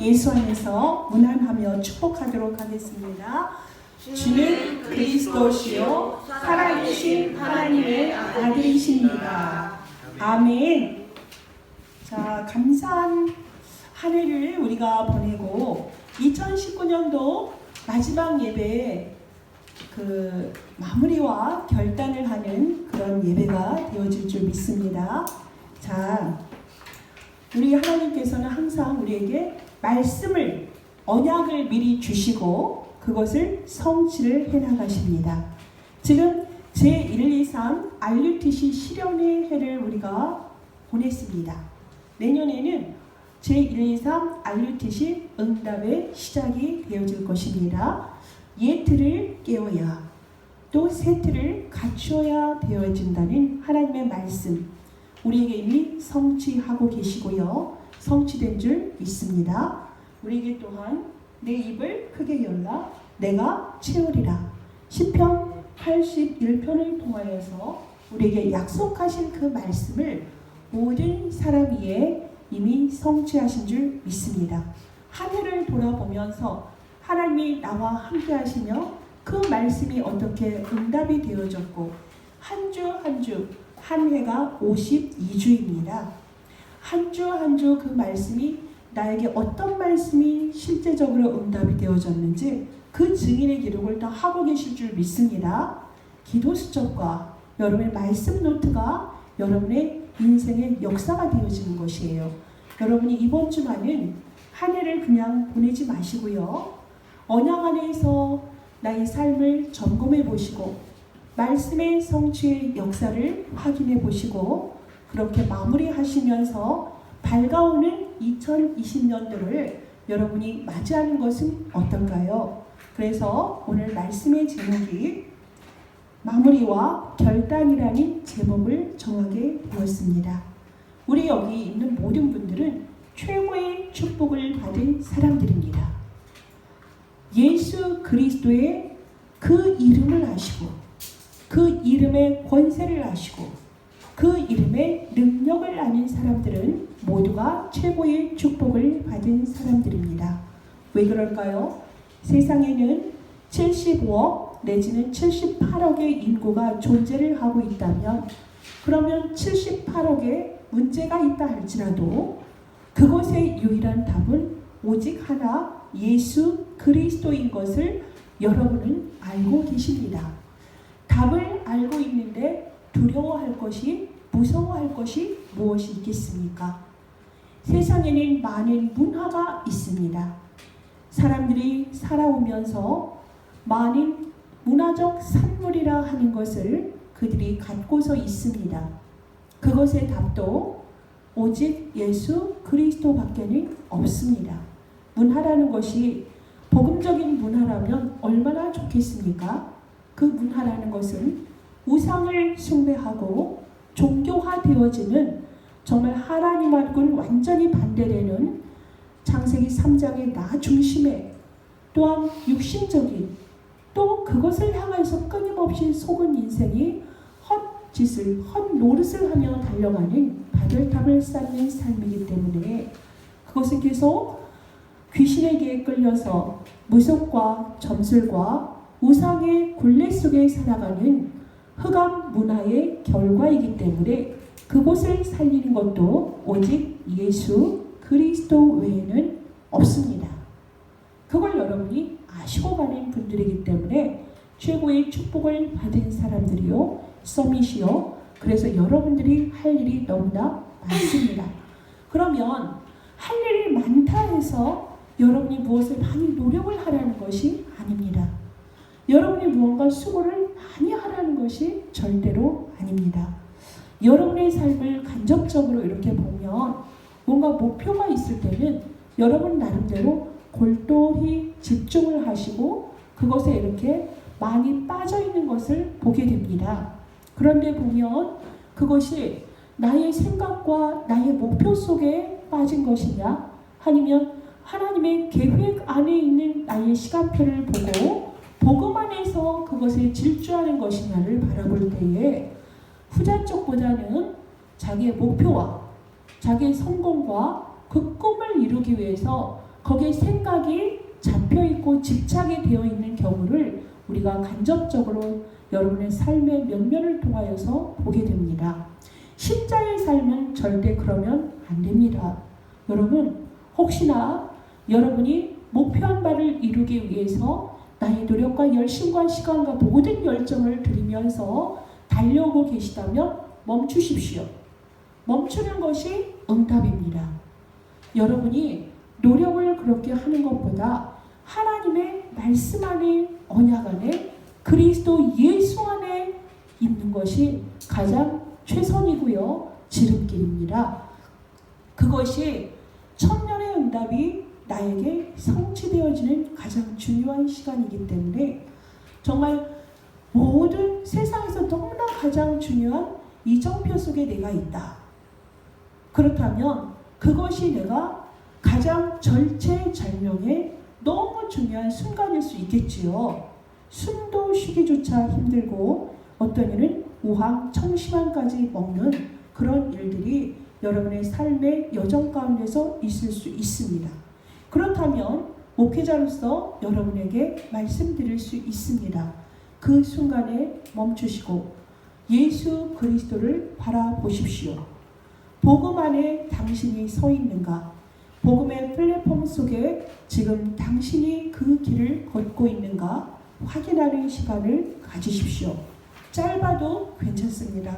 예수 안에서 문안하며 축복하도록 하겠습니다. 주는 그리스도시요 살아계신 하나님의 아들이십니다. 아멘. 자, 감사한 한 해를 우리가 보내고 2019년도 마지막 예배에 마무리와 결단을 하는 그런 예배가 되어질 줄 믿습니다. 자, 우리 하나님께서는 항상 우리에게 말씀을, 언약을 미리 주시고 그것을 성취를 해나가십니다. 지금 제123 RUTC 실현의 해를 우리가 보냈습니다. 내년에는 제123 RUTC 응답의 시작이 되어질 것입니다. 예틀을 깨워야 또 세틀을 갖추어야 되어진다는 하나님의 말씀, 우리에게 이미 성취하고 계시고요. 성취된 줄 믿습니다. 우리에게 또한 내 입을 크게 열라 내가 채우리라. 시편 81편을 통하여서 우리에게 약속하신 그 말씀을 모든 사람 위에 이미 성취하신 줄 믿습니다. 한 해를 돌아보면서 하나님이 나와 함께 하시며 그 말씀이 어떻게 응답이 되어졌고 한 주 한 주 한 해가 52주입니다. 한 주 한 주 그 말씀이 나에게 어떤 말씀이 실제적으로 응답이 되어졌는지 그 증인의 기록을 다 하고 계실 줄 믿습니다. 기도 수첩과 여러분의 말씀 노트가 여러분의 인생의 역사가 되어지는 것이에요. 여러분이 이번 주만은 한 해를 그냥 보내지 마시고요. 언약 안에서 나의 삶을 점검해 보시고 말씀의 성취의 역사를 확인해 보시고 그렇게 마무리하시면서 밝아오는 2020년도를 여러분이 맞이하는 것은 어떨까요? 그래서 오늘 말씀의 제목이 마무리와 결단이라는 제목을 정하게 되었습니다. 우리 여기 있는 모든 분들은 최고의 축복을 받은 사람들입니다. 예수 그리스도의 그 이름을 아시고 그 이름의 권세를 아시고 그 이름의 능력을 아는 사람들은 모두가 최고의 축복을 받은 사람들입니다. 왜 그럴까요? 세상에는 75억 내지는 78억의 인구가 존재를 하고 있다면 그러면 78억의 문제가 있다 할지라도 그것의 유일한 답은 오직 하나 예수 그리스도인 것을 여러분은 알고 계십니다. 답을 알고 있는데 두려워할 것이, 무서워할 것이 무엇이 있겠습니까? 세상에는 많은 문화가 있습니다. 사람들이 살아오면서 많은 문화적 산물이라 하는 것을 그들이 갖고서 있습니다. 그것의 답도 오직 예수 그리스도밖에는 없습니다. 문화라는 것이 복음적인 문화라면 얼마나 좋겠습니까? 그 문화라는 것은 우상을 숭배하고 종교화되어지는 정말 하나님하고는 완전히 반대되는 창세기 3장의 나 중심에 또한 육신적인 또 그것을 향해서 끊임없이 속은 인생이 헛짓을 헛노릇을 하며 달려가는 바벨탑을 쌓는 삶이기 때문에 그것은 계속 귀신에게 끌려서 무속과 점술과 우상의 굴레 속에 살아가는 흑암 문화의 결과이기 때문에 그곳을 살리는 것도 오직 예수 그리스도 외에는 없습니다. 그걸 여러분이 아시고 가는 분들이기 때문에 최고의 축복을 받은 사람들이요 서밋이요. 그래서 여러분들이 할 일이 너무나 많습니다. 그러면 할 일이 많다 해서 여러분이 무엇을 많이 노력을 하라는 것이 아닙니다. 여러분이 무언가 수고를 많이 하라는 것이 절대로 아닙니다. 여러분의 삶을 간접적으로 이렇게 보면 뭔가 목표가 있을 때는 여러분 나름대로 골똘히 집중을 하시고 그것에 이렇게 많이 빠져 있는 것을 보게 됩니다. 그런데 보면 그것이 나의 생각과 나의 목표 속에 빠진 것이냐 아니면 하나님의 계획 안에 있는 나의 시간표를 보고 복음 안에서 그것에 질주하는 것이냐를 바라볼 때에 후자 쪽보다는 자기의 목표와 자기의 성공과 그 꿈을 이루기 위해서 거기에 생각이 잡혀있고 집착이 되어 있는 경우를 우리가 간접적으로 여러분의 삶의 면면을 통하여서 보게 됩니다. 십자의 삶은 절대 그러면 안 됩니다. 여러분, 혹시나 여러분이 목표한 바를 이루기 위해서 나의 노력과 열심과 시간과 모든 열정을 들이면서 달려오고 계시다면 멈추십시오. 멈추는 것이 응답입니다. 여러분이 노력을 그렇게 하는 것보다 하나님의 말씀 안에, 언약 안에, 그리스도 예수 안에 있는 것이 가장 최선이고요. 지름길입니다. 그것이 천년의 응답이 나에게 성취되어지는 가장 중요한 시간이기 때문에 정말 모든 세상에서 너무나 가장 중요한 이정표 속에 내가 있다. 그렇다면 그것이 내가 가장 절체절명의 너무 중요한 순간일 수 있겠지요. 숨도 쉬기조차 힘들고 어떤 이는 우황청심환까지 먹는 그런 일들이 여러분의 삶의 여정 가운데서 있을 수 있습니다. 그렇다면 목회자로서 여러분에게 말씀드릴 수 있습니다. 그 순간에 멈추시고 예수 그리스도를 바라보십시오. 복음 안에 당신이 서 있는가? 복음의 플랫폼 속에 지금 당신이 그 길을 걷고 있는가? 확인하는 시간을 가지십시오. 짧아도 괜찮습니다.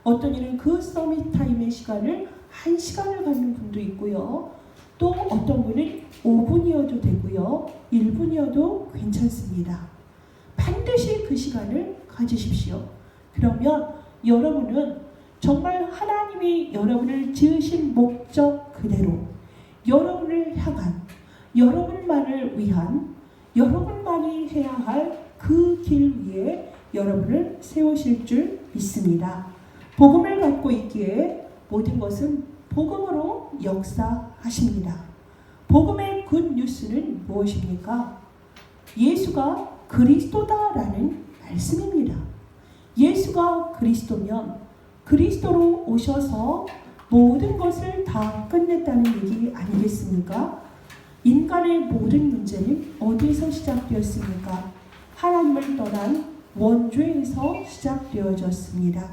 어떤 이는 그 서밋 타임의 시간을 1시간을 갖는 분도 있고요. 또 어떤 분은 5분이어도 되고요. 1분이어도 괜찮습니다. 반드시 그 시간을 가지십시오. 그러면 여러분은 정말 하나님이 여러분을 지으신 목적 그대로 여러분을 향한, 여러분만을 위한, 여러분만이 해야 할 그 길 위에 여러분을 세우실 줄 믿습니다. 복음을 갖고 있기에 모든 것은 복음으로 역사하십니다. 복음의 굿뉴스는 무엇입니까? 예수가 그리스도다라는 말씀입니다. 예수가 그리스도면 그리스도로 오셔서 모든 것을 다 끝냈다는 얘기 아니겠습니까? 인간의 모든 문제는 어디서 시작되었습니까? 하나님을 떠난 원죄에서 시작되어졌습니다.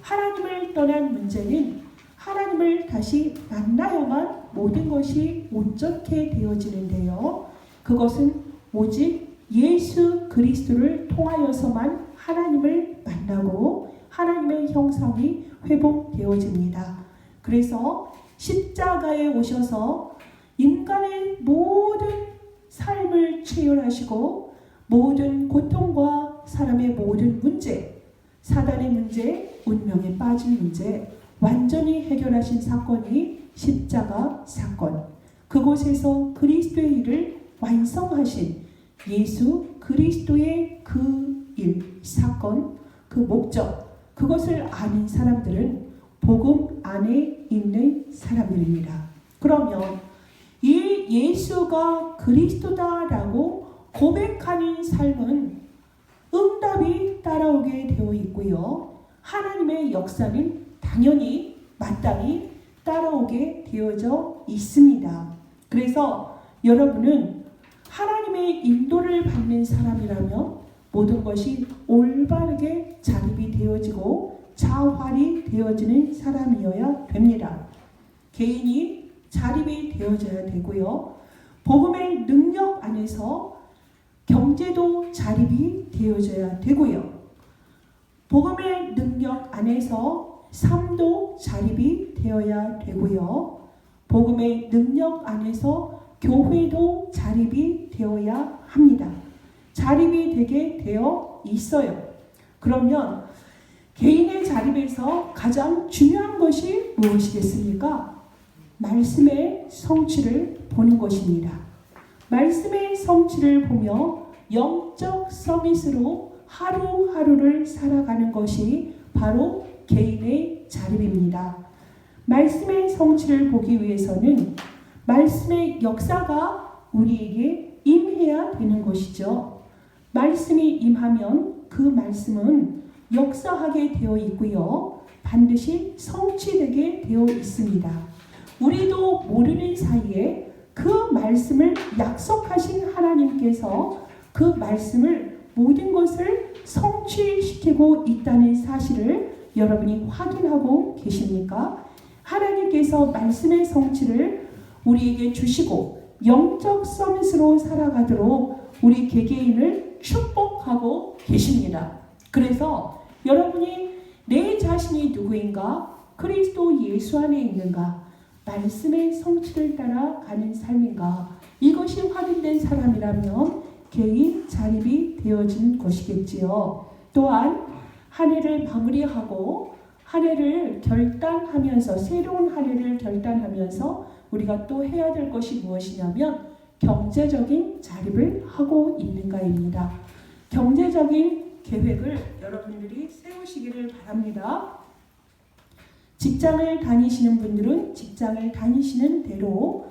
하나님을 떠난 문제는 하나님을 다시 만나야만 모든 것이 온전케 되어지는데요. 그것은 오직 예수 그리스도를 통하여서만 하나님을 만나고 하나님의 형상이 회복되어집니다. 그래서 십자가에 오셔서 인간의 모든 삶을 체휼하시고 모든 고통과 사람의 모든 문제, 사단의 문제, 운명에 빠진 문제 완전히 해결하신 사건이 십자가 사건. 그곳에서 그리스도의 일을 완성하신 예수 그리스도의 그 일, 사건, 그 목적, 그것을 아는 사람들은 복음 안에 있는 사람들입니다. 그러면 이 예수가 그리스도다라고 고백하는 삶은 응답이 따라오게 되어 있고요. 하나님의 역사는 당연히 마땅히 따라오게 되어져 있습니다. 그래서 여러분은 하나님의 인도를 받는 사람이라면 모든 것이 올바르게 자립이 되어지고 자활이 되어지는 사람이어야 됩니다. 개인이 자립이 되어져야 되고요. 복음의 능력 안에서 경제도 자립이 되어져야 되고요. 복음의 능력 안에서 삶도 자립이 되어야 되고요. 복음의 능력 안에서 교회도 자립이 되어야 합니다. 자립이 되게 되어 있어요. 그러면 개인의 자립에서 가장 중요한 것이 무엇이겠습니까? 말씀의 성취를 보는 것입니다. 말씀의 성취를 보며 영적 서밋으로 하루하루를 살아가는 것이 바로 개인의 자립입니다. 말씀의 성취를 보기 위해서는 말씀의 역사가 우리에게 임해야 되는 것이죠. 말씀이 임하면 그 말씀은 역사하게 되어 있고요. 반드시 성취되게 되어 있습니다. 우리도 모르는 사이에 그 말씀을 약속하신 하나님께서 그 말씀을 모든 것을 성취시키고 있다는 사실을 여러분이 확인하고 계십니까? 하나님께서 말씀의 성취를 우리에게 주시고 영적 서밋으로 살아가도록 우리 개개인을 축복하고 계십니다. 그래서 여러분이 내 자신이 누구인가? 그리스도 예수 안에 있는가? 말씀의 성취를 따라 가는 삶인가? 이것이 확인된 사람이라면 개인 자립이 되어진 것이겠지요. 또한 한 해를 마무리하고 한 해를 결단하면서 새로운 한 해를 결단하면서 우리가 또 해야 될 것이 무엇이냐면 경제적인 자립을 하고 있는가입니다. 경제적인 계획을 여러분들이 세우시기를 바랍니다. 직장을 다니시는 분들은 직장을 다니시는 대로,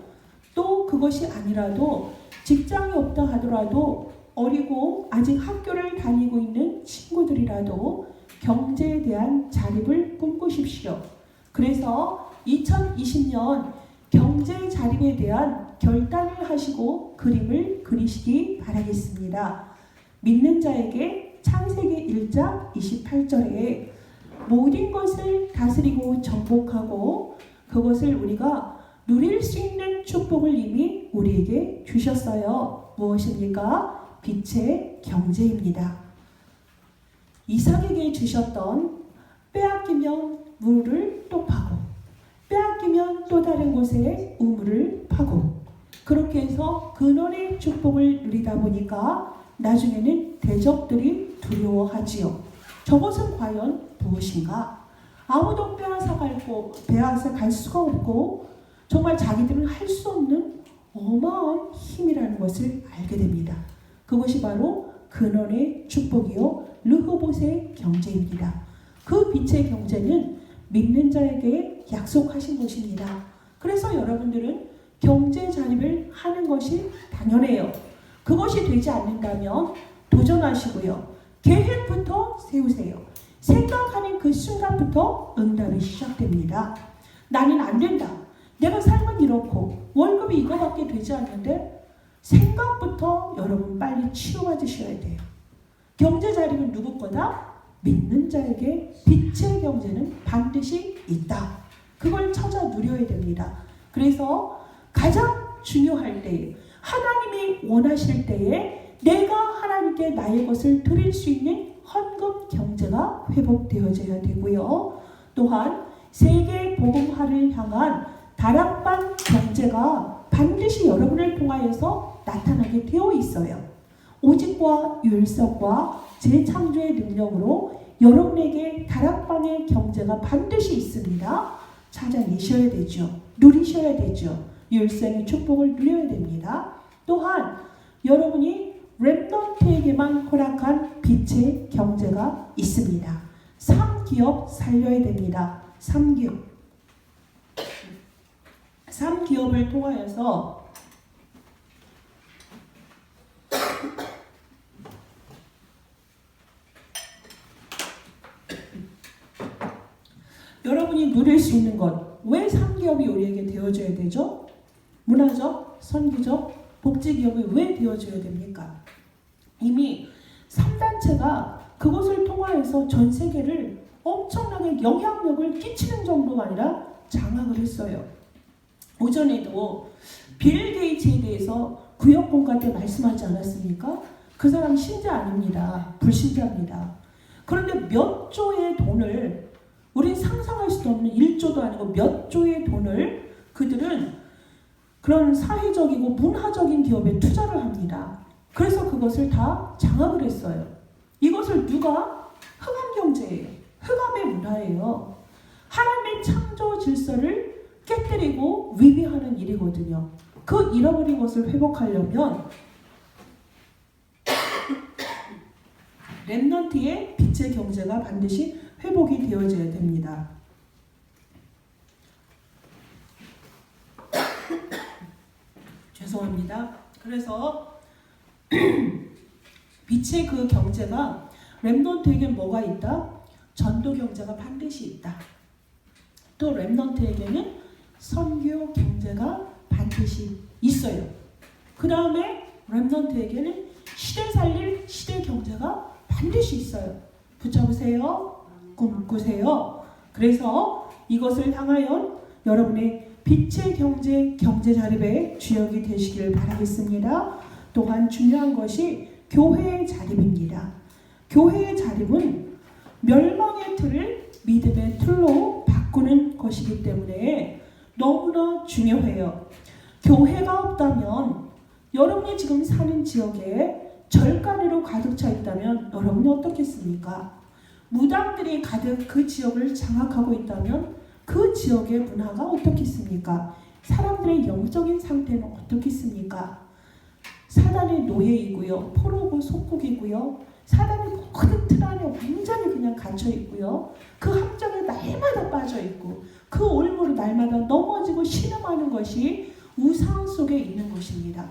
또 그것이 아니라도 직장이 없다 하더라도 어리고 아직 학교를 다니고 있는 친구들이라도 경제에 대한 자립을 꿈꾸십시오. 그래서 2020년 경제 자립에 대한 결단을 하시고 그림을 그리시기 바라겠습니다. 믿는 자에게 창세기 1장 28절에 모든 것을 다스리고 정복하고 그것을 우리가 누릴 수 있는 축복을 이미 우리에게 주셨어요. 무엇입니까? 빛의 경제입니다. 이삭에게 주셨던 빼앗기면 물을 또 파고 빼앗기면 또 다른 곳에 우물을 파고 그렇게 해서 근원의 축복을 누리다 보니까 나중에는 대적들이 두려워하지요. 저것은 과연 무엇인가? 아무도 빼앗아 갈 수가 없고 정말 자기들은 할 수 없는 어마어마한 힘이라는 것을 알게 됩니다. 그것이 바로 근원의 축복이요 르호봇의 경제입니다. 그 빛의 경제는 믿는 자에게 약속하신 것입니다. 그래서 여러분들은 경제 자립을 하는 것이 당연해요. 그것이 되지 않는다면 도전하시고요. 계획부터 세우세요. 생각하는 그 순간부터 응답이 시작됩니다. 나는 안 된다. 내가 삶은 이렇고 월급이 이거밖에 되지 않는데 생각부터 여러분 빨리 치유받으셔야 돼요. 경제 자립은 누구 거다? 믿는 자에게 빛의 경제는 반드시 있다. 그걸 찾아 누려야 됩니다. 그래서 가장 중요할 때에 하나님이 원하실 때에 내가 하나님께 나의 것을 드릴 수 있는 헌금 경제가 회복되어져야 되고요. 또한 세계 복음화를 향한 다락방 경제가 반드시 여러분을 통하여서 나타나게 되어 있어요. 오직과 율성과 재창조의 능력으로 여러분에게 다락방의 경제가 반드시 있습니다. 찾아내셔야 되죠. 누리셔야 되죠. 율성의 축복을 누려야 됩니다. 또한 여러분이 랩넌트에게만 허락한 빛의 경제가 있습니다. 3기업 살려야 됩니다. 3기업을 통하여서 여러분이 누릴 수 있는 것, 왜 3기업이 우리에게 되어줘야 되죠? 문화적, 선교적, 복지기업이 왜 되어줘야 됩니까? 이미 3단체가 그것을 통하여서 전 세계를 엄청나게 영향력을 끼치는 정도가 아니라 장악을 했어요. 오전에도 빌 게이츠에 대해서 구역공과 때 말씀하지 않았습니까? 그 사람 신자 아닙니다. 불신자입니다. 그런데 몇 조의 돈을, 우린 상상할 수도 없는 1조도 아니고 몇 조의 돈을 그들은 그런 사회적이고 문화적인 기업에 투자를 합니다. 그래서 그것을 다 장악을 했어요. 이것을 누가? 흑암경제예요. 흑암의 문화예요. 하나님의 창조 질서를 깨뜨리고 위배하는 일이거든요. 그 잃어버린 것을 회복하려면 렘넌트의 빛의 경제가 반드시 회복이 되어져야 됩니다. 죄송합니다. 그래서 빛의 그 경제가 렘넌트에게 뭐가 있다? 전도 경제가 반드시 있다. 또 렘넌트에게는 선교 경제가 반드시 있어요. 그 다음에 렘넌트에게는 시대 살릴 시대 경제가 반드시 있어요. 붙잡으세요. 꿈꾸세요. 그래서 이것을 향하여 여러분의 빛의 경제 자립의 주역이 되시길 바라겠습니다. 또한 중요한 것이 교회의 자립입니다. 교회의 자립은 멸망의 틀을 믿음의 틀로 바꾸는 것이기 때문에 너무나 중요해요. 교회가 없다면 여러분이 지금 사는 지역에 절간으로 가득 차 있다면 여러분이 어떻겠습니까? 무당들이 가득 그 지역을 장악하고 있다면 그 지역의 문화가 어떻겠습니까? 사람들의 영적인 상태는 어떻겠습니까? 사단의 노예이고요. 포로고 속국이고요. 사단의 모든 틀 안에 완전히 그냥 갇혀 있고요. 그 함정에 날마다 빠져 있고 그 올무로 날마다 넘어지고 신음하는 것이 우상 속에 있는 것입니다.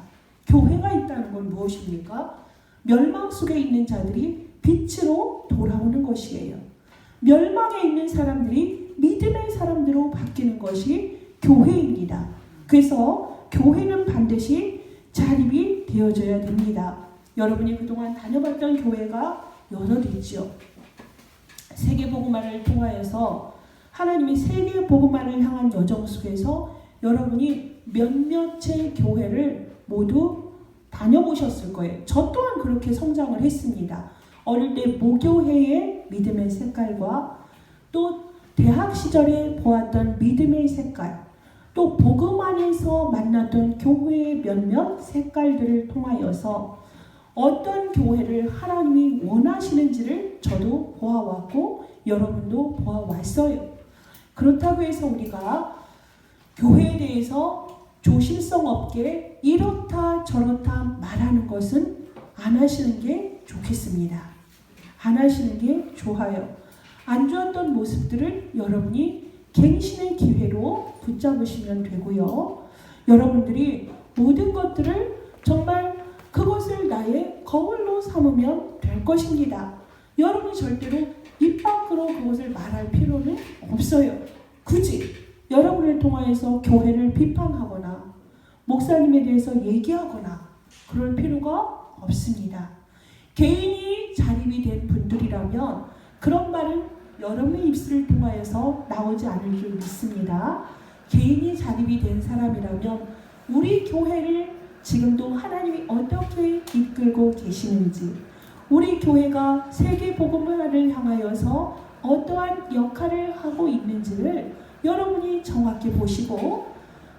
교회가 있다는 건 무엇입니까? 멸망 속에 있는 자들이 빛으로 돌아오는 것이에요. 멸망에 있는 사람들이 믿음의 사람들로 바뀌는 것이 교회입니다. 그래서 교회는 반드시 자립이 되어져야 됩니다. 여러분이 그동안 다녀봤던 교회가 여럿 있죠. 세계복음화를 통하여서 하나님이 세계복음화를 향한 여정 속에서 여러분이 몇몇의 교회를 모두 다녀보셨을 거예요. 저 또한 그렇게 성장을 했습니다. 어릴 때 모교회의 믿음의 색깔과 또 대학 시절에 보았던 믿음의 색깔, 또 복음 안에서 만났던 교회의 몇몇 색깔들을 통하여서 어떤 교회를 하나님이 원하시는지를 저도 보아왔고 여러분도 보아왔어요. 그렇다고 해서 우리가 교회에 대해서 조심성 없게 이렇다 저렇다 말하는 것은 안 하시는 게 좋겠습니다. 안 하시는 게 좋아요. 안 좋았던 모습들을 여러분이 갱신의 기회로 붙잡으시면 되고요. 여러분들이 모든 것들을 정말 그것을 나의 거울로 삼으면 될 것입니다. 여러분이 절대로 입 밖으로 그것을 말할 필요는 없어요. 굳이 여러분을 통하여서 교회를 비판하거나 목사님에 대해서 얘기하거나 그럴 필요가 없습니다. 개인이 자립이 된 분들이라면 그런 말은 여러분의 입술을 통하여서 나오지 않을 줄 믿습니다. 개인이 자립이 된 사람이라면 우리 교회를 지금도 하나님이 어떻게 이끌고 계시는지, 우리 교회가 세계복음화를 향하여서 어떠한 역할을 하고 있는지를 여러분이 정확히 보시고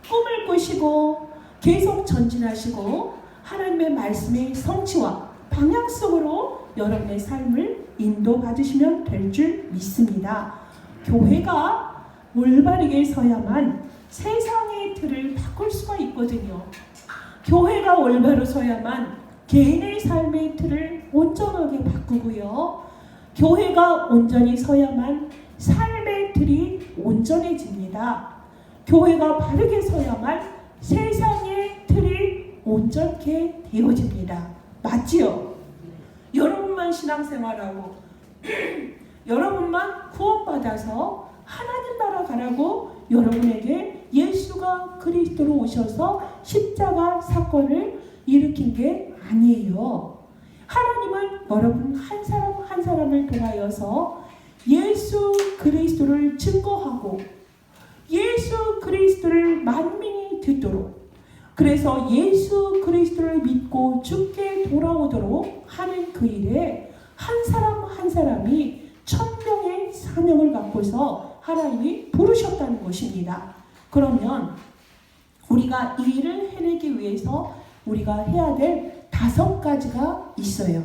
꿈을 꾸시고 계속 전진하시고 하나님의 말씀의 성취와 방향 속으로 여러분의 삶을 인도받으시면 될 줄 믿습니다. 교회가 올바르게 서야만 세상의 틀을 바꿀 수가 있거든요. 교회가 올바로 서야만 개인의 삶의 틀을 온전하게 바꾸고요. 교회가 온전히 서야만 삶의 틀이 온전해집니다. 교회가 바르게 서야만 세상의 틀이 온전케 되어집니다. 맞지요? 여러분만 신앙생활하고 여러분만 구원받아서 하나님 나라 가라고 여러분에게 예수가 그리스도로 오셔서 십자가 사건을 일으킨 게 아니에요. 하나님은 여러분 한 사람 한 사람을 통하여서 예수 그리스도를 증거하고 예수 그리스도를 만민이 듣도록, 그래서 예수 그리스도를 믿고 죽게 돌아오도록 하는 그 일에 한 사람 한 사람이 천명의 사명을 갖고서 하나님이 부르셨다는 것입니다. 그러면 우리가 이 일을 해내기 위해서 우리가 해야 될 5가지가 있어요.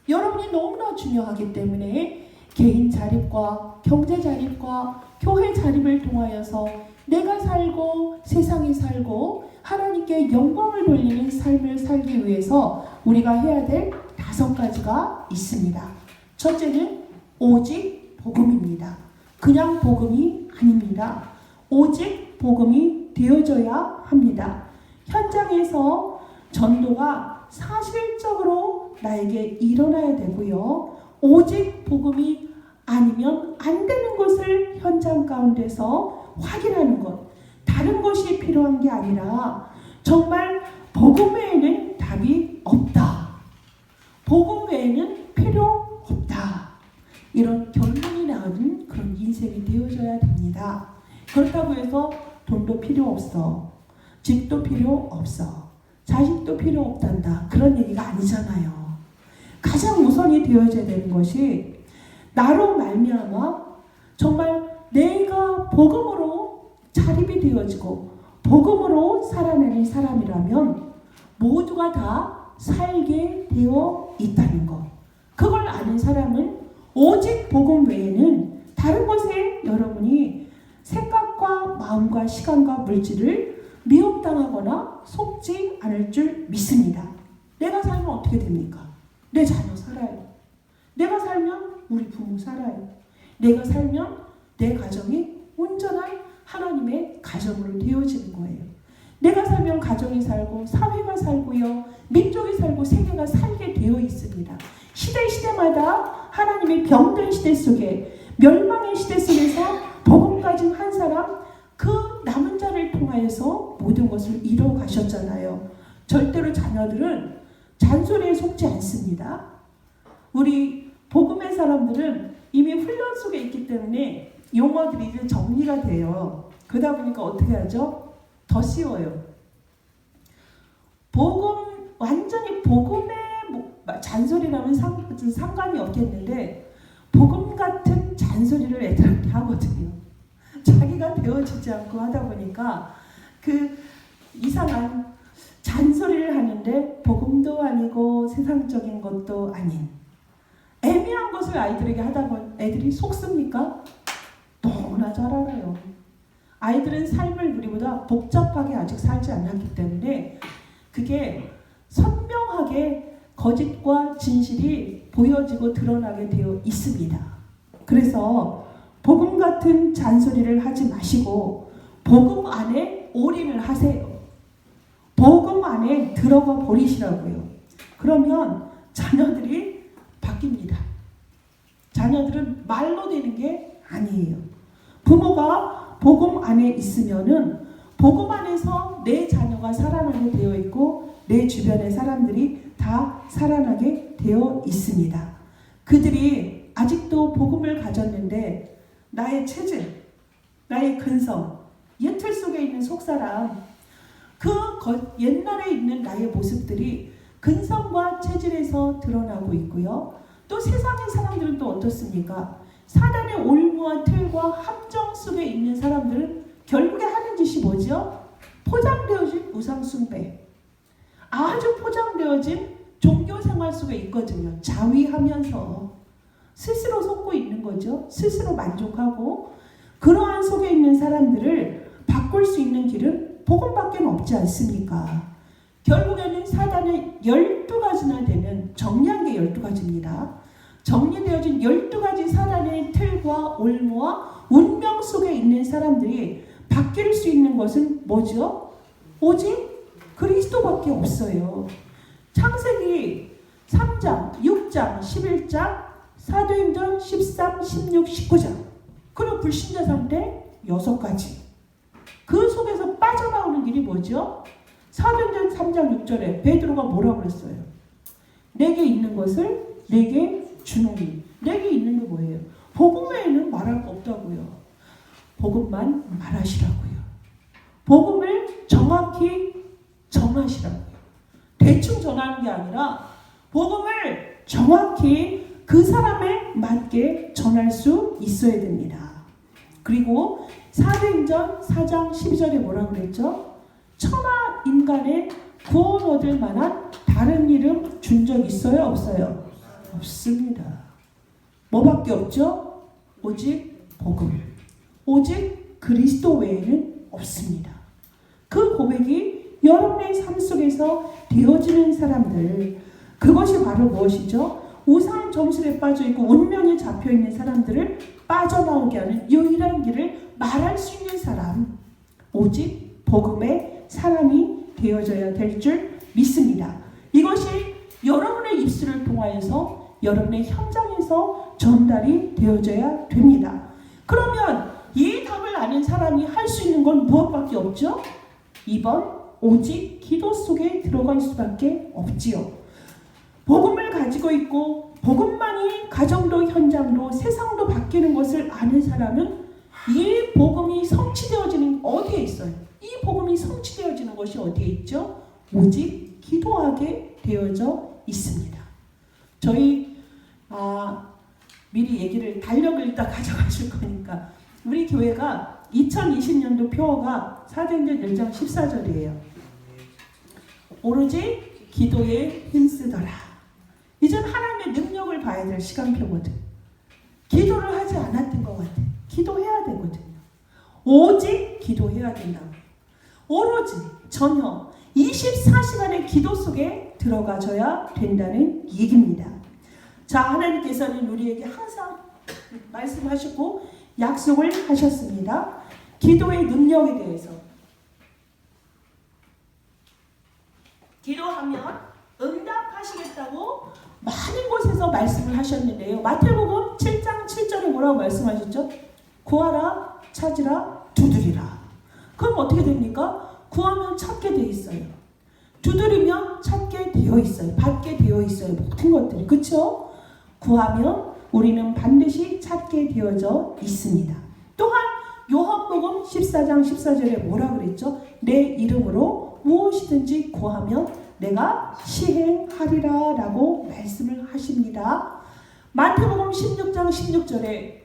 여러분이 너무나 중요하기 때문에 개인 자립과 경제 자립과 교회 자립을 통하여서 내가 살고 세상이 살고 하나님께 영광을 돌리는 삶을 살기 위해서 우리가 해야 될 5가지가 있습니다. 첫째는 오직 복음입니다. 그냥 복음이 아닙니다. 오직 복음이 되어져야 합니다. 현장에서 전도가 사실적으로 나에게 일어나야 되고요. 오직 복음이 아니면 안 되는 것을 현장 가운데서 확인하는 것. 다른 것이 필요한 게 아니라 정말 복음 외에는 답이 없다. 복음 외에는 필요 없다. 이런 결론이 나오는 그런 인생이 되어져야 됩니다. 그렇다고 해서 돈도 필요 없어. 집도 필요 없어. 자식도 필요 없단다. 그런 얘기가 아니잖아요. 가장 우선이 되어져야 되는 것이 나로 말미암아 정말 내가 복음으로 자립이 되어지고 복음으로 살아내는 사람이라면 모두가 다 살게 되어 있다는 것. 그걸 아는 사람은 오직 복음 외에는 다른 것에 여러분이 생각과 마음과 시간과 물질을 미혹당하거나 속지 않을 줄 믿습니다. 내가 살면 어떻게 됩니까? 내 자녀 살아요. 내가 살면 우리 부모 살아요. 내가 살면 내 가정이 온전한 하나님의 가정으로 되어지는 거예요. 내가 살면 가정이 살고 사회가 살고요. 민족이 살고 세계가 살게 되어 있습니다. 시대마다 하나님의 병든 시대 속에 멸망의 시대 속에서 복음 가진 한 사람 그 남은 자를 통하여서 모든 것을 이루어 가셨잖아요. 절대로 자녀들은 잔소리에 속지 않습니다. 우리 복음의 사람들은 이미 훈련 속에 있기 때문에 용어들이 이제 정리가 돼요. 그러다 보니까 어떻게 하죠? 더 쉬워요. 복음, 완전히 복음의 잔소리라면 상관이 없겠는데 복음 같은 잔소리를 애들한테 하거든요. 자기가 되어지지 않고 하다 보니까 그 이상한 잔소리를 하는데 복음도 아니고 세상적인 것도 아닌 애매한 것을 아이들에게 하다 보면 애들이 속습니까? 너무나 잘 알아요. 아이들은 삶을 우리보다 복잡하게 아직 살지 않았기 때문에 그게 선명하게 거짓과 진실이 보여지고 드러나게 되어 있습니다. 그래서 복음 같은 잔소리를 하지 마시고 복음 안에 올인을 하세요. 복음 안에 들어가 버리시라고요. 그러면 자녀들이 바뀝니다. 자녀들은 말로 되는 게 아니에요. 부모가 복음 안에 있으면은 복음 안에서 내 자녀가 살아나게 되어 있고 내 주변의 사람들이 다 살아나게 되어 있습니다. 그들이 아직도 복음을 가졌는데 나의 체질, 나의 근성, 옛틀 속에 있는 속사람 옛날에 있는 나의 모습들이 근성과 체질에서 드러나고 있고요. 또 세상의 사람들은 또 어떻습니까? 사단의 올무와 틀과 함정 속에 있는 사람들은 결국에 하는 짓이 뭐죠? 포장되어진 우상 숭배. 아주 포장되어진 종교 생활 속에 있거든요. 자위하면서 스스로 속고 있는 거죠. 스스로 만족하고 그러한 속에 있는 사람들을 바꿀 수 있는 길은 복음밖에 없지 않습니까? 결국에는 사단의 12가지나 되면 정리한 게 12가지입니다. 정리되어진 12가지 사단의 틀과 올무와 운명 속에 있는 사람들이 바뀔 수 있는 것은 뭐죠? 오직 그리스도밖에 없어요. 창세기 3장, 6장, 11장, 사도행전 13, 16, 19장 그리고 불신자 상태 6가지 그 속에서 빠져나오는 길이 뭐죠? 사도행전 3장 6절에 베드로가 뭐라고 그랬어요? 내게 있는 것을 내게 주노니. 내게 있는 게 뭐예요? 복음 외에는 말할 거 없다고요. 복음만 말하시라고요. 복음을 정확히 전하시라고요. 대충 전하는 게 아니라 복음을 정확히 그 사람에 맞게 전할 수 있어야 됩니다. 그리고 사도행전 4장 12절에 뭐라고 그랬죠? 천하 인간의 구원 얻을 만한 다른 이름 준 적 있어요? 없어요? 없습니다. 뭐밖에 없죠? 오직 복음. 오직 그리스도 외에는 없습니다. 그 고백이 여러분의 삶 속에서 되어지는 사람들, 그것이 바로 무엇이죠? 우상 정신에 빠져있고 운명에 잡혀있는 사람들을 빠져나오게 하는 유일한 길을 말할 수 있는 사람, 오직 복음의 사람이 되어져야 될 줄 믿습니다. 이것이 여러분의 입술을 통하여서 여러분의 현장에서 전달이 되어져야 됩니다. 그러면 이 답을 아는 사람이 할 수 있는 건 무엇밖에 없죠? 2번, 오직 기도 속에 들어갈 수밖에 없지요. 복음을 가지고 있고 복음만이 가정도 현장도 세상도 바뀌는 것을 아는 사람은 이 복음이 성취되어지는 어디에 있어요? 이 복음이 성취되어지는 것이 어디에 있죠? 오직 기도하게 되어져 있습니다. 저희 미리 얘기를 달력을 이따 가져가실 거니까 우리 교회가 2020년도 표어가 사도행전 1장 14절이에요. 오로지 기도에 힘쓰더라. 이젠 하나님의 능력을 봐야 될 시간표거든. 기도를 하지 않았던 것 같아. 기도해야 되거든요. 오직 기도해야 된다고. 오로지 전혀 24시간의 기도 속에 들어가줘야 된다는 얘기입니다. 자, 하나님께서는 우리에게 항상 말씀하시고 약속을 하셨습니다. 기도의 능력에 대해서. 기도하면 응답하시겠다고 많은 곳에서 말씀을 하셨는데요. 마태복음 7장 7절에 뭐라고 말씀하셨죠? 구하라, 찾으라, 두드리라. 그럼 어떻게 됩니까? 구하면 찾게 돼 있어요. 두드리면 찾게 되어 있어요. 받게 되어 있어요. 모든 것들이. 그렇죠? 구하면 우리는 반드시 찾게 되어져 있습니다. 또한 요한복음 14장 14절에 뭐라 그랬죠? 내 이름으로 무엇이든지 구하면 내가 시행하리라 라고 말씀을 하십니다. 마태복음 16장 16절에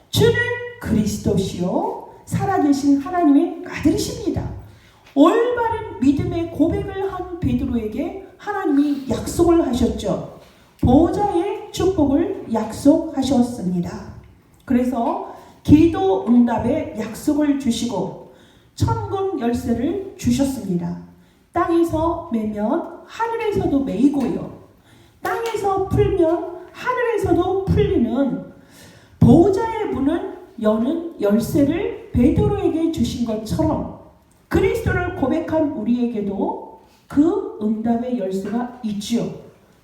주는 그리스도시요 살아계신 하나님의 아들이십니다. 올바른 믿음의 고백을 한 베드로에게 하나님이 약속을 하셨죠. 보호자의 축복을 약속하셨습니다. 그래서 기도 응답의 약속을 주시고 천국 열쇠를 주셨습니다. 땅에서 매면 하늘에서도 매이고요. 땅에서 풀면 하늘에서도 풀리는 보호자의 문을 여는 열쇠를 베드로에게 주신 것처럼 그리스도를 고백한 우리에게도 그 응답의 열쇠가 있지요.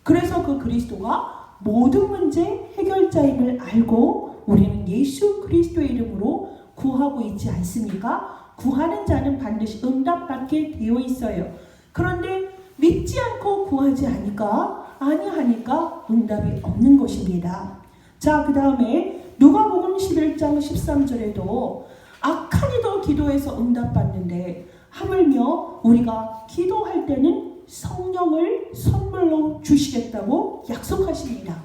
그래서 그 그리스도가 모든 문제 해결자임을 알고 우리는 예수 그리스도의 이름으로 구하고 있지 않습니까? 구하는 자는 반드시 응답받게 되어 있어요. 그런데 믿지 않고 구하지 아니하니까 응답이 없는 것입니다. 자, 그 다음에 누가복음 11장 13절에도 악한 이도 기도해서 응답받는데 하물며 우리가 기도할 때는 성령을 선물로 주시겠다고 약속하십니다.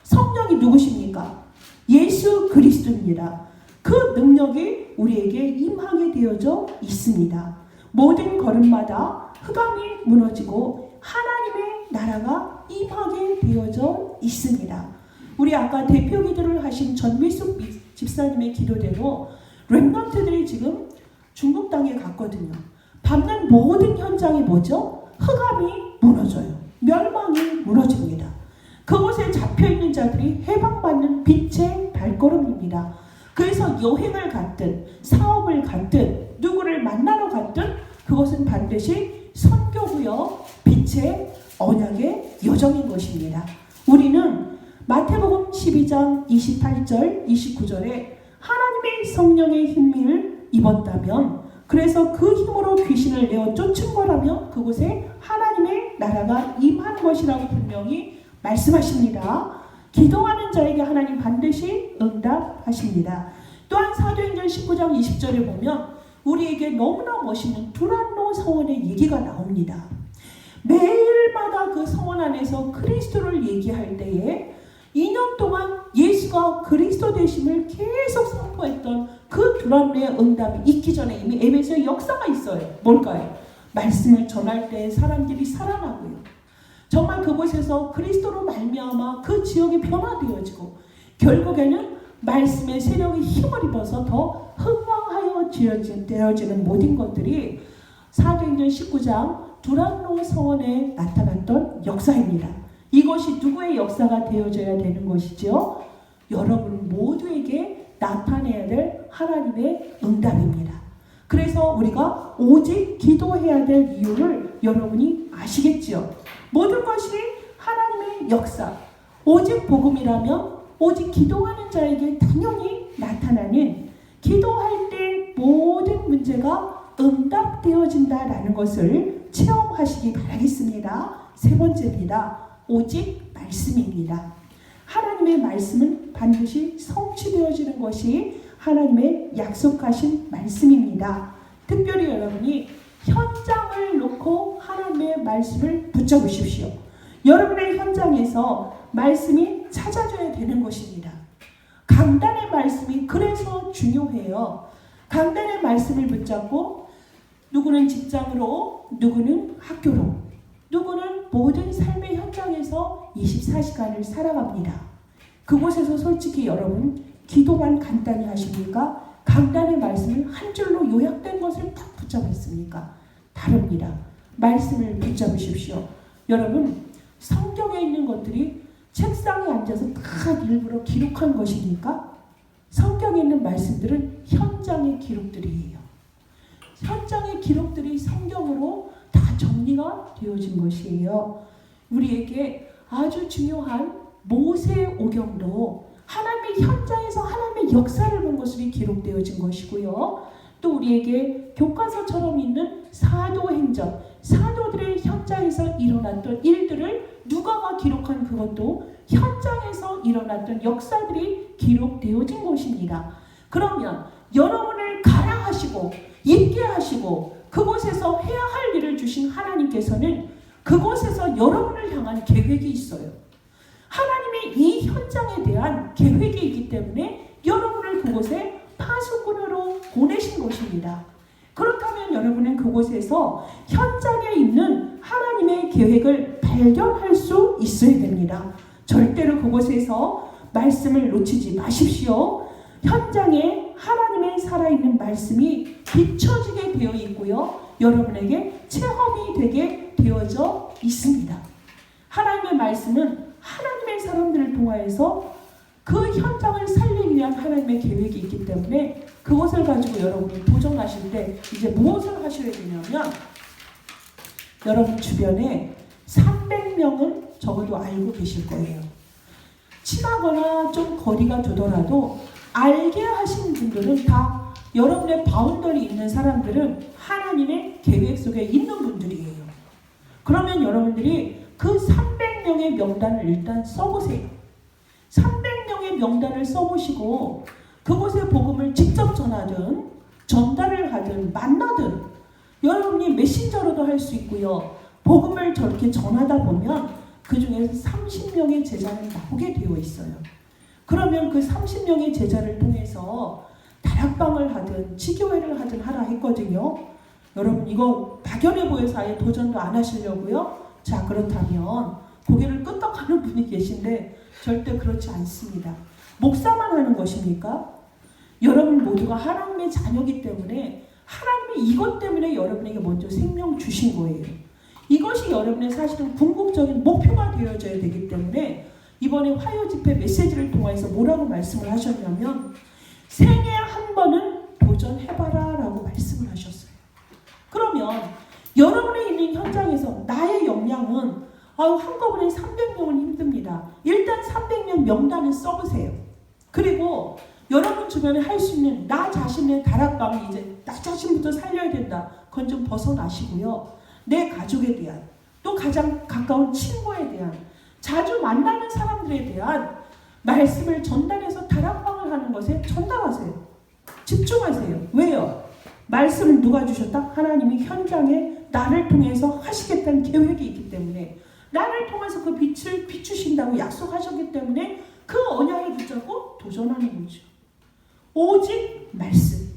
성령이 누구십니까? 예수 그리스도입니다. 그 능력이 우리에게 임하게 되어져 있습니다. 모든 걸음마다 흑암이 무너지고 하나님의 나라가 임하게 되어져 있습니다. 우리 아까 대표 기도를 하신 전미숙 집사님의 기도대로 렘넌트들이 지금 중국 땅에 갔거든요. 밟는 모든 현장이 뭐죠? 흑암이 무너져요. 멸망이 무너집니다. 그곳에 잡혀있는 자들이 해방받는 빛의 발걸음입니다. 그래서 여행을 갔든 사업을 갔든 누구를 만나러 갔든 그것은 반드시 선교구역 빛의 언약의 여정인 것입니다. 우리는 마태복음 12장 28절 29절에 하나님의 성령의 힘을 입었다면 그래서 그 힘으로 귀신을 내어 쫓은 거라면 그곳에 하나님의 나라가 임하는 것이라고 분명히 말씀하십니다. 기도하는 자에게 하나님 반드시 응답하십니다. 또한 사도행전 19장 20절에 보면 우리에게 너무나 멋있는 두란노 성원의 얘기가 나옵니다. 매일마다 그 성원 안에서 그리스도를 얘기할 때에 2년 동안 예수가 그리스도 되심을 계속 선포했던 그 두란노의 응답이 있기 전에 이미 에베소의 역사가 있어요. 뭘까요? 말씀을 전할 때 사람들이 살아나고요. 정말 그곳에서 그리스도로 말미암아 그 지역이 변화되어지고 결국에는 말씀의 세력이 힘을 입어서 더 흥왕하여 되어지는 모든 것들이 사도행전 19장 두란노 성원에 나타났던 역사입니다. 이것이 누구의 역사가 되어져야 되는 것이죠? 여러분 모두에게 나타내야 될 하나님의 응답입니다. 그래서 우리가 오직 기도해야 될 이유를 여러분이 아시겠지요? 모든 것이 하나님의 역사, 오직 복음이라면 오직 기도하는 자에게 당연히 나타나는 기도할 때 모든 문제가 응답되어진다라는 것을 체험하시기 바라겠습니다. 세 번째입니다. 오직 말씀입니다. 하나님의 말씀은 반드시 성취되어지는 것이 하나님의 약속하신 말씀입니다. 특별히 여러분이 현장을 놓고 하나님의 말씀을 붙잡으십시오. 여러분의 현장에서 말씀이 찾아져야 되는 것입니다. 강단의 말씀이 그래서 중요해요. 강단의 말씀을 붙잡고 누구는 직장으로, 누구는 학교로, 누구는 모든 삶의 현장에서 24시간을 살아갑니다. 그곳에서 솔직히 여러분 기도만 간단히 하십니까? 강단의 말씀을 한 줄로 요약된 것을 딱 붙잡았습니까? 다릅니다. 말씀을 붙잡으십시오. 여러분 성경에 있는 것들이 책상에 앉아서 다 일부러 기록한 것입니까? 성경에 있는 말씀들은 현장의 기록들이에요. 현장의 기록들이 성경으로 다 정리가 되어진 것이에요. 우리에게 아주 중요한 모세오경도 하나님의 현장에서 하나님의 역사를 본 것으로 기록되어진 것이고요. 또 우리에게 교과서처럼 있는 사도행전, 사도들의 현장에서 일어났던 일들을 누가가 기록한 그것도 현장에서 일어났던 역사들이 기록되어진 것입니다. 그러면 여러분을 가라 하시고 있게 하시고 그곳에서 해야 할 일을 주신 하나님께서는 그곳에서 여러분을 향한 계획이 있어요. 하나님의 이 현장에 대한 계획이 있기 때문에 여러분을 그곳에 파수꾼으로 보내신 것입니다. 그렇다면 여러분은 그곳에서 현장에 있는 하나님의 계획을 발견할 수 있어야 됩니다. 절대로 그곳에서 말씀을 놓치지 마십시오. 현장에 하나님의 살아있는 말씀이 비춰지게 되어 있고요. 여러분에게 체험이 되게 되어져 있습니다. 하나님의 말씀은 하나님의 사람들을 통하여서 그 현장을 살리기 위한 하나님의 계획이 있기 때문에 그것을 가지고 여러분이 도전하실 때 이제 무엇을 하셔야 되냐면 여러분 주변에 300명은 적어도 알고 계실 거예요. 친하거나 좀 거리가 두더라도 알게 하신 분들은 다 여러분의 바운더리 있는 사람들은 하나님의 계획 속에 있는 분들이에요. 그러면 여러분들이 그 300명의 명단을 일단 써보세요. 300명의 명단을 써보시고 그곳에 복음을 직접 전하든 전달을 하든 만나든 여러분이 메신저로도 할 수 있고요. 복음을 저렇게 전하다 보면 그 중에서 30명의 제자는 나오게 되어 있어요. 그러면 그 30명의 제자를 통해서 다락방을 하든 치교회를 하든 하라 했거든요. 여러분 이거 막연해 보여서 아예 도전도 안 하시려고요? 자 그렇다면 고개를 끄덕하는 분이 계신데 절대 그렇지 않습니다. 목사만 하는 것입니까? 여러분 모두가 하나님의 자녀이기 때문에 하나님이 이것 때문에 여러분에게 먼저 생명 주신 거예요. 이것이 여러분의 사실은 궁극적인 목표가 되어져야 되기 때문에 이번에 화요 집회 메시지를 통해서 뭐라고 말씀을 하셨냐면 생애 한 번은 도전해봐라 라고 말씀을 하셨어요. 그러면 여러분의 있는 현장에서 나의 역량은 한꺼번에 300명은 힘듭니다. 일단 300명 명단을 써보세요. 그리고 여러분 주변에 할 수 있는 나 자신의 다락방이 이제 나 자신부터 살려야 된다. 그건 좀 벗어나시고요. 내 가족에 대한 또 가장 가까운 친구에 대한 자주 만나는 사람들에 대한 말씀을 전달해서 다락방을 하는 것에 전달하세요. 집중하세요. 왜요? 말씀을 누가 주셨다? 하나님이 현장에 나를 통해서 하시겠다는 계획이 있기 때문에 나를 통해서 그 빛을 비추신다고 약속하셨기 때문에 그 언약을 붙잡고 도전하는 거죠. 오직 말씀,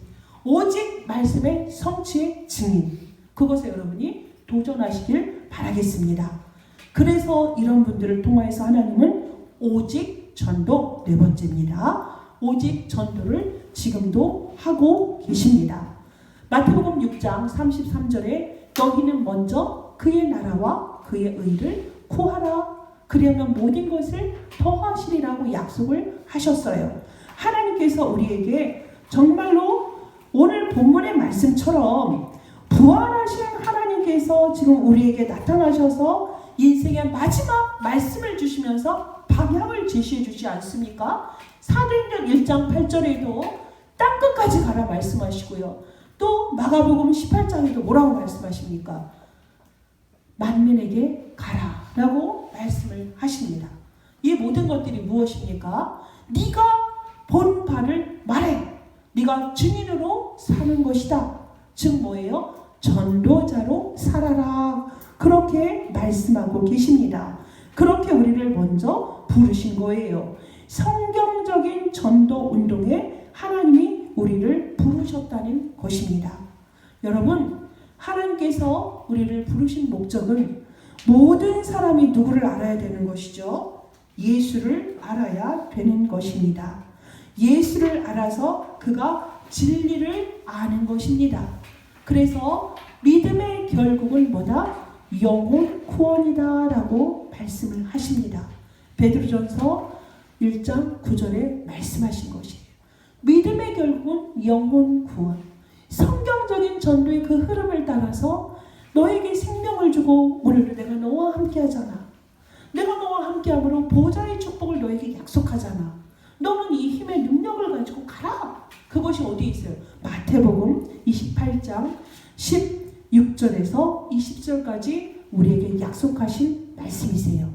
오직 말씀의 성취의 증인, 그것에 여러분이 도전하시길 바라겠습니다. 그래서 이런 분들을 통해서 하나님은 오직 전도 네 번째입니다. 오직 전도를 지금도 하고 계십니다. 마태복음 6장 33절에 너희는 먼저 그의 나라와 그의 의를 구하라. 그러면 모든 것을 더하시리라고 약속을 하셨어요. 하나님께서 우리에게 정말로 오늘 본문의 말씀처럼 부활하신 하나님께서 지금 우리에게 나타나셔서 인생의 마지막 말씀을 주시면서 방향을 제시해 주지 않습니까? 사도행전 1장 8절에도 땅끝까지 가라 말씀하시고요. 또 마가복음 18장에도 뭐라고 말씀하십니까? 만민에게 가라 라고 말씀을 하십니다. 이 모든 것들이 무엇입니까? 네가 본 바를 말해. 네가 증인으로 사는 것이다. 즉 뭐예요? 전도자로 살아라. 그렇게 말씀하고 계십니다. 그렇게 우리를 먼저 부르신 거예요. 성경적인 전도 운동에 하나님이 우리를 부르셨다는 것입니다. 여러분, 하나님께서 우리를 부르신 목적은 모든 사람이 누구를 알아야 되는 것이죠. 예수를 알아야 되는 것입니다. 예수를 알아서 그가 진리를 아는 것입니다. 그래서 믿음의 결국은 뭐다? 영혼 구원이다 라고 말씀을 하십니다. 베드로전서 1장 9절에 말씀하신 것이에요. 믿음의 결국은 영혼 구원. 성경적인 전도의 그 흐름을 따라서 너에게 생명을 주고 오늘도 내가 너와 함께 하잖아. 내가 너와 함께함으로 보좌의 축복을 너에게 약속하잖아. 너는 이 힘의 능력을 가지고 가라. 그것이 어디에 있어요? 마태복음 28장 16절에서 20절까지 우리에게 약속하신 말씀이세요.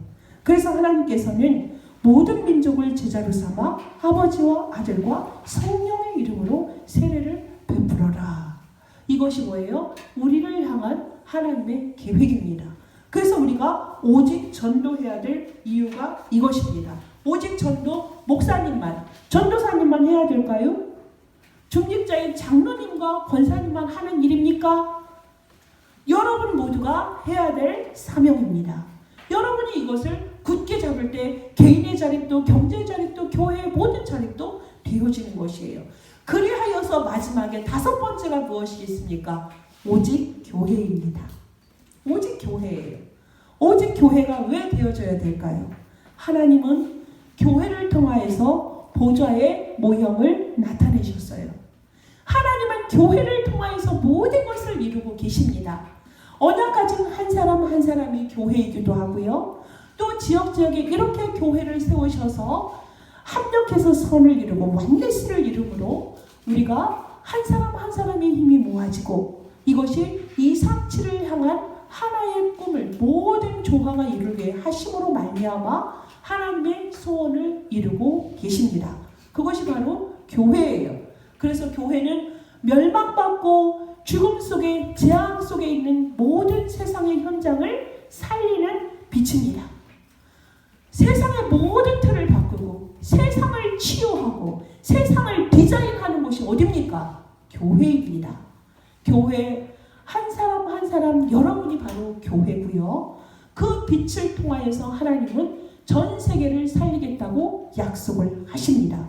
그래서 하나님께서는 모든 민족을 제자로 삼아 아버지와 아들과 성령의 이름으로 세례를 베풀어라. 이것이 뭐예요? 우리를 향한 하나님의 계획입니다. 그래서 우리가 오직 전도해야 될 이유가 이것입니다. 오직 전도 목사님만, 전도사님만 해야 될까요? 중직자인 장로님과 권사님만 하는 일입니까? 여러분 모두가 해야 될 사명입니다. 여러분이 이것을 굳게 잡을 때 개인의 자립도 경제의 자립도 교회의 모든 자립도 되어지는 것이에요. 그리하여서 마지막에 5번째가 무엇이겠습니까? 오직 교회입니다. 오직 교회예요. 오직 교회가 왜 되어져야 될까요? 하나님은 교회를 통하여서 보좌의 모형을 나타내셨어요. 하나님은 교회를 통하여서 모든 것을 이루고 계십니다. 언약 가진 한 사람 한 사람이 교회이기도 하고요. 또 지역지역에 이렇게 교회를 세우셔서 합력해서 선을 이루고 원네스를 이루므로 우리가 한 사람 한 사람의 힘이 모아지고 이것이 237을 향한 하나의 꿈을 모든 조화가 이루게 하심으로 말미암아 하나님의 소원을 이루고 계십니다. 그것이 바로 교회예요. 그래서 교회는 멸망받고 죽음 속에 재앙 속에 있는 모든 세상의 현장을 살리는 빛입니다. 세상의 모든 틀을 바꾸고 세상을 치유하고 세상을 디자인하는 곳이 어디입니까? 교회입니다. 교회 한 사람 한 사람 여러분이 바로 교회고요. 그 빛을 통하여서 하나님은 전 세계를 살리겠다고 약속을 하십니다.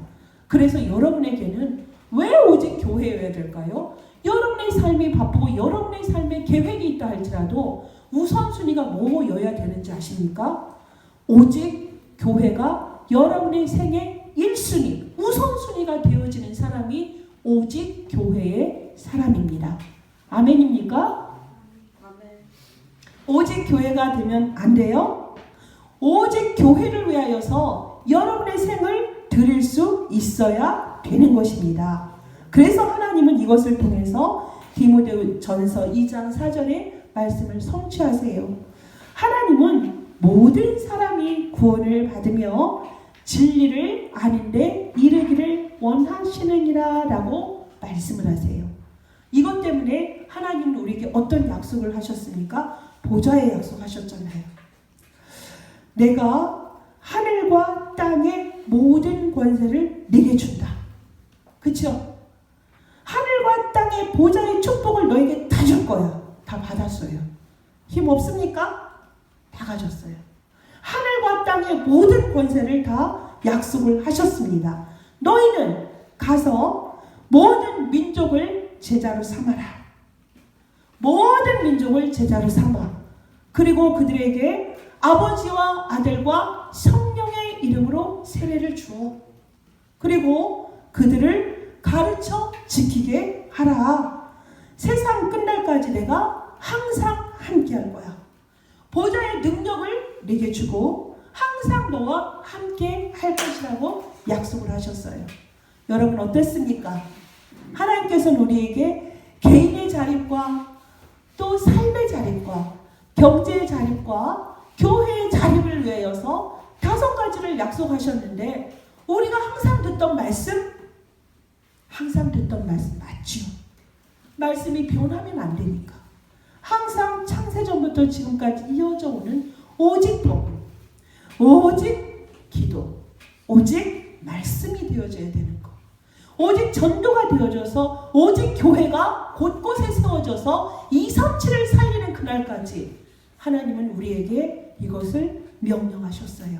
그래서 여러분에게는 왜 오직 교회여야 될까요? 여러분의 삶이 바쁘고 여러분의 삶에 계획이 있다 할지라도 우선순위가 뭐여야 되는지 아십니까? 오직 교회가 여러분의 생애 1순위, 우선순위가 되어지는 사람이 오직 교회의 사람입니다. 아멘입니까? 아멘. 오직 교회가 되면 안 돼요? 오직 교회를 위하여서 여러분의 생을 드릴 수 있어야 되는 것입니다. 그래서 하나님은 이것을 통해서 디모데전서 2장 4절의 말씀을 성취하세요. 하나님은 모든 사람이 구원을 받으며 진리를 아는데 이르기를 원하시느니라 라고 말씀을 하세요. 이것 때문에 하나님은 우리에게 어떤 약속을 하셨습니까? 보좌의 약속하셨잖아요. 내가 하늘과 땅의 모든 권세를 내게 준다. 그렇죠? 하늘과 땅의 보좌의 축복을 너에게 다 줄 거야. 다 받았어요. 힘 없습니까? 다 가졌어요. 하늘과 땅의 모든 권세를 다 약속을 하셨습니다. 너희는 가서 모든 민족을 제자로 삼아라. 모든 민족을 제자로 삼아. 그리고 그들에게 아버지와 아들과 성령의 이름으로 세례를 주어. 그리고 그들을 가르쳐 지키게 하라. 세상 끝날까지 내가 항상 함께 할 거야. 보좌의 능력을 내게 주고 항상 너와 함께 할 것이라고 약속을 하셨어요. 여러분 어땠습니까? 하나님께서는 우리에게 개인의 자립과 또 삶의 자립과 경제의 자립과 교회의 자립을 위하여서 5가지를 약속하셨는데 우리가 항상 듣던 말씀 맞죠. 말씀이 변하면 안 되니까. 항상 창세전부터 지금까지 이어져 오는 오직 복음, 오직 기도, 오직 말씀이 되어져야 되는 거. 오직 전도가 되어져서 오직 교회가 곳곳에 세워져서 237을 살리는 그날까지 하나님은 우리에게 이것을 명령하셨어요.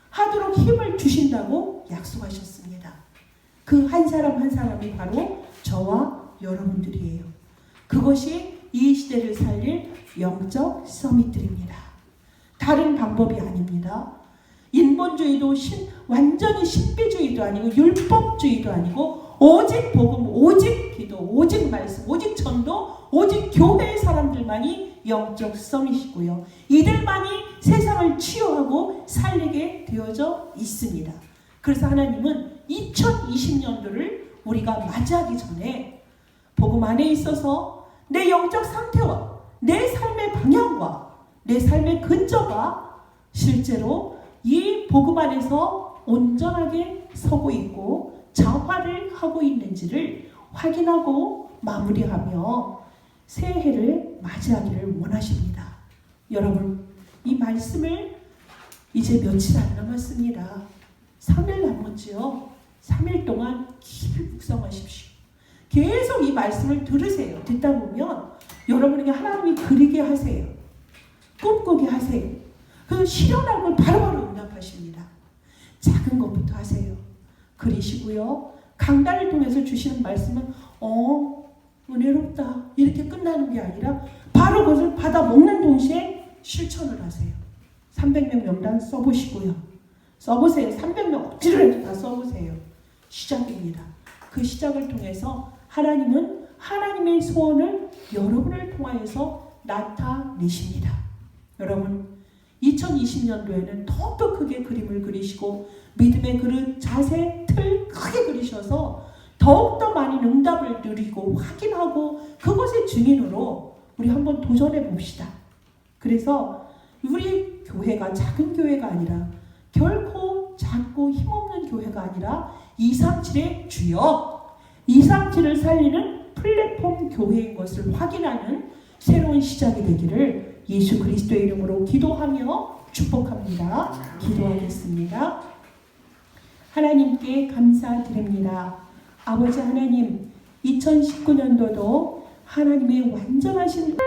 하도록 힘을 주신다고 약속하셨습니다. 그 한 사람 한 사람이 바로 저와 여러분들이에요. 그것이 이 시대를 살릴 영적 서밋들입니다. 다른 방법이 아닙니다. 인본주의도 완전히 신비주의도 아니고 율법주의도 아니고 오직 복음, 오직 기도, 오직 말씀, 오직 전도, 오직 교회의 사람들만이 영적 서밋이고요. 이들만이 세상을 치유하고 살리게 되어져 있습니다. 그래서 하나님은 2020년도를 우리가 맞이하기 전에 복음 안에 있어서 내 영적 상태와 내 삶의 방향과 내 삶의 근저가 실제로 이 복음 안에서 온전하게 서고 있고 자화를 하고 있는지를 확인하고 마무리하며 새해를 맞이하기를 원하십니다. 여러분, 이 말씀을 이제 며칠 안 남았습니다. 3일 남았지요. 3일 동안 깊이 묵상하십시오. 계속 이 말씀을 들으세요. 듣다 보면 여러분에게 하나님이 그리게 하세요. 꿈꾸게 하세요. 그 실현한 걸 바로바로 응답하십니다. 작은 것부터 하세요. 그리시고요. 강단을 통해서 주시는 말씀은 은혜롭다 이렇게 끝나는 게 아니라 바로 그것을 받아 먹는 동시에 실천을 하세요. 300명 명단 써보시고요. 써보세요. 300명 억지로 해도 다 써보세요. 시작입니다. 그 시작을 통해서 하나님은 하나님의 소원을 여러분을 통하여서 나타내십니다. 여러분, 2020년도에는 더욱더 크게 그림을 그리시고 믿음의 그릇, 자세, 틀 크게 그리셔서 더욱더 많은 응답을 누리고 확인하고 그것의 증인으로 우리 한번 도전해 봅시다. 그래서 우리 교회가 작은 교회가 아니라 결코 작고 힘없는 교회가 아니라 237의 주역, 237을 살리는 플랫폼 교회인 것을 확인하는 새로운 시작이 되기를 예수 그리스도의 이름으로 기도하며 축복합니다. 기도하겠습니다. 하나님께 감사드립니다. 아버지 하나님, 2019년도도 하나님의 완전하신